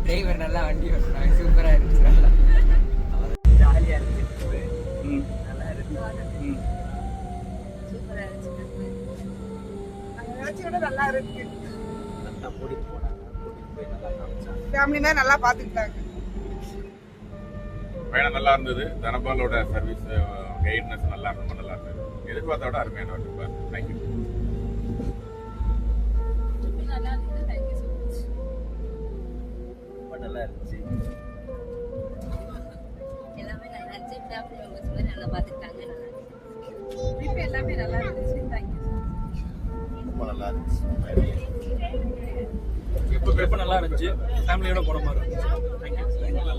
Driver நல்லா வண்டி ஓட்டுறாங்க, சூப்பரா இருந்துச்சு. நல்லா ஜாலியா இருந்துச்சு. நல்லா இருந்துச்சு. சூப்பரா இருந்துச்சு. நல்லா இருக்கு. நல்லா கூட்டிட்டு போனாங்க, கூட்டிட்டு போய் நல்லா காமிச்சாங்க. ஃபேமிலினா நல்லா பாத்துக்கிட்டாங்க. பயணம் நல்லா இருந்தது. தனபாலோட சர்வீஸ் கைட்னஸ் நல்லா ரொம்ப நல்லா இருந்தது. எதிர்பார்த்த விட அருமையான ஒரு தேங்க்யூ. நல்லா இருந்தது. Thank you so much. ரொம்ப நல்லா இருந்துச்சு. எல்லாமே நல்லா இருந்துச்சு. ஃபேமிலி மெம்பர்ஸ் மாதிரி நல்லா பார்த்துக்கிட்டாங்க. நல்லா இருந்துச்சு. ட்ரிப் எல்லாமே நல்லா இருந்துச்சு. தேங்க்யூ. ரொம்ப நல்லா இருந்துச்சு. எப்போ நல்லா இருந்துச்சு. ஃபேமிலியோட போன மாதிரி இருந்துச்சு. தேங்க்யூ.